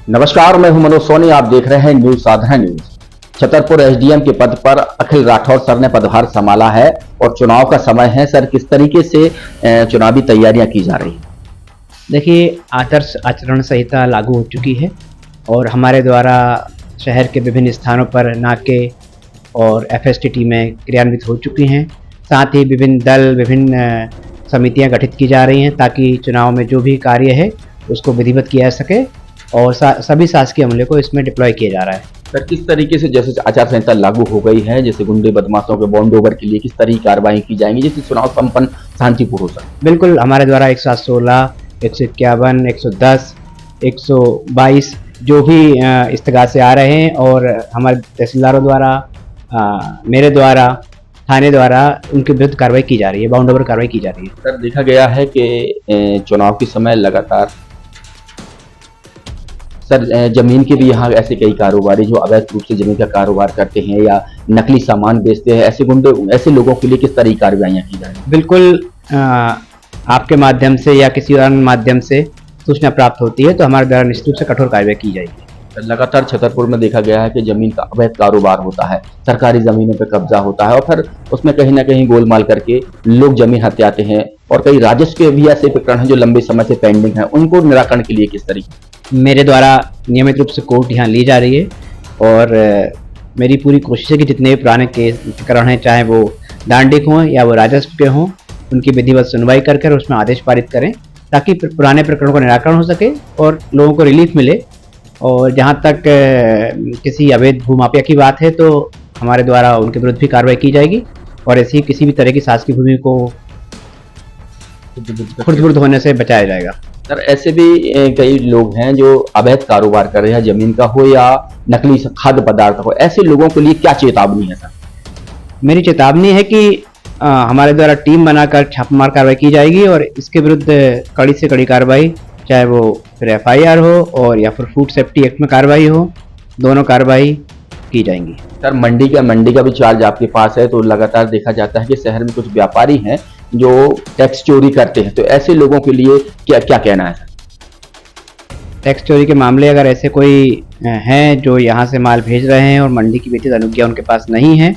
नमस्कार, मैं हूं मनोज सोनी। आप देख रहे हैं न्यूज साधना न्यूज। छतरपुर एसडीएम के पद पर अखिल राठौर सर ने पदभार संभाला है और चुनाव का समय है। सर, किस तरीके से चुनावी तैयारियां की जा रही हैं? देखिए, आदर्श आचरण संहिता लागू हो चुकी है और हमारे द्वारा शहर के विभिन्न स्थानों पर नाके और एफएसटी टीमें क्रियान्वित हो चुकी हैं। साथ ही विभिन्न दल, विभिन्न समितियां गठित की जा रही हैं ताकि चुनाव में जो भी कार्य है उसको विधिवत किया जा सके और सभी शासकीय अमले को इसमें डिप्लॉय किया जा रहा है। सर, किस तरीके से जैसे आचार संहिता लागू हो गई है, जैसे गुंडे बदमाशों के बॉन्ड ओवर के लिए किस तरह की कार्रवाई की जाएंगी जिससे चुनाव संपन्न शांतिपूर्ण हो सके? बिल्कुल, हमारे द्वारा 116, 151, 110, 122 जो भी इस्तगा से आ रहे हैं और हमारे तहसीलदारों द्वारा, मेरे द्वारा, थाने द्वारा उनके विरुद्ध कार्रवाई की जा रही है, बाउंड ओवर कार्रवाई की जा रही है। सर, देखा गया है कि चुनाव के समय लगातार जमीन के भी यहाँ ऐसे कई कारोबारी जो अवैध रूप से जमीन का कारोबार करते हैं या नकली सामान बेचते हैं, ऐसे गुंडे, ऐसे लोगों के लिए किस तरह की कार्रवाइयाँ की जाएंगी? बिल्कुल, आपके माध्यम से या किसी अन्य माध्यम से सूचना प्राप्त होती है तो हमारे द्वारा निश्चित रूप से कठोर कार्रवाई की जाएगी। लगातार छतरपुर में देखा गया है कि जमीन का अवैध कारोबार होता है, सरकारी जमीनों पर कब्जा होता है और फिर उसमें कहीं ना कहीं गोलमाल करके लोग जमीन हत्याते हैं और कई राजस्व के भी ऐसे प्रकरण हैं जो लंबे समय से पेंडिंग हैं। उनको निराकरण के लिए किस तरीके? मेरे द्वारा नियमित रूप से कोर्ट यहाँ ली जा रही है और मेरी पूरी कोशिश है कि जितने भी पुराने केस प्रकरण हैं, चाहे वो दांडिक हों या वो राजस्व के हों, उनकी विधिवत सुनवाई कर उसमें आदेश पारित करें ताकि पुराने प्रकरणों का निराकरण हो सके और लोगों को रिलीफ मिले। और जहाँ तक किसी अवैध भूमाफिया की बात है तो हमारे द्वारा उनके विरुद्ध भी कार्रवाई की जाएगी और ऐसी किसी भी तरह की शासकीय भूमि को खुर्द-बुर्द होने से बचाया जाएगा। सर, ऐसे भी कई लोग हैं जो अवैध कारोबार कर रहे हैं, जमीन का हो या नकली खाद्य पदार्थ हो, ऐसे लोगों के लिए क्या चेतावनी है? सर, मेरी चेतावनी है कि हमारे द्वारा टीम बनाकर छापामार कार्रवाई की जाएगी और इसके विरुद्ध कड़ी से कड़ी कार्रवाई, चाहे वो फिर एफआईआर हो और या फिर फूड सेफ्टी एक्ट में कार्रवाई हो, दोनों कार्रवाई की जाएंगी। सर, मंडी का भी चार्ज आपके पास है, तो लगातार देखा जाता है कि शहर में कुछ व्यापारी हैं जो टैक्स चोरी करते हैं, तो ऐसे लोगों के लिए क्या क्या कहना है? टैक्स चोरी के मामले अगर ऐसे कोई हैं जो यहाँ से माल भेज रहे हैं और मंडी की विधिवत अनुज्ञा उनके पास नहीं है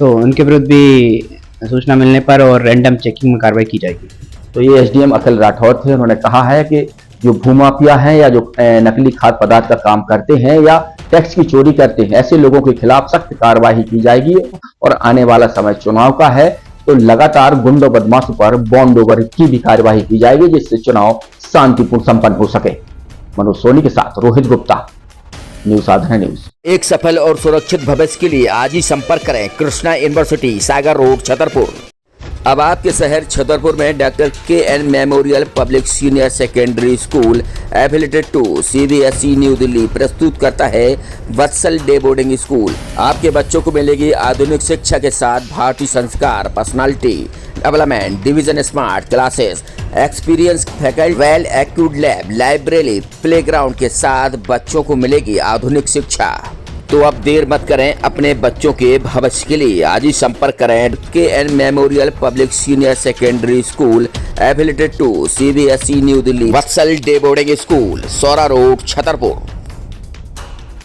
तो उनके विरुद्ध भी सूचना मिलने पर और रैंडम चेकिंग में कार्रवाई की जाएगी। तो ये एसडीएम अखिल राठौर थे। उन्होंने कहा है कि जो भूमाफिया हैं या जो नकली खाद्य पदार्थ का काम करते हैं या टैक्स की चोरी करते हैं, ऐसे लोगों के खिलाफ सख्त कार्रवाई की जाएगी और आने वाला समय चुनाव का है तो लगातार गुंडों बदमाशों पर बॉन्ड ओवर की भी कार्यवाही की जाएगी जिससे चुनाव शांतिपूर्ण संपन्न हो सके। मनोज सोनी के साथ रोहित गुप्ता, न्यूज साधना न्यूज। एक सफल और सुरक्षित भविष्य के लिए आज ही संपर्क करें कृष्णा यूनिवर्सिटी, सागर रोड, छतरपुर। अब आपके शहर छतरपुर में doctor KN memorial public senior secondary school affiliated to CBSE new Delhi प्रस्तुत करता है वत्सल डे बोर्डिंग स्कूल। आपके बच्चों को मिलेगी आधुनिक शिक्षा के साथ भारतीय संस्कार, personality development, division smart classes, experience faculty, well accrued lab, library, playground के साथ बच्चों को मिलेगी आधुनिक शिक्षा। तो अब देर मत करें, अपने बच्चों के भविष्य के लिए आज ही संपर्क करें KN memorial public senior secondary school affiliated to CBSE new Delhi, Vatsal day boarding school, Saura road, Chhatarpur.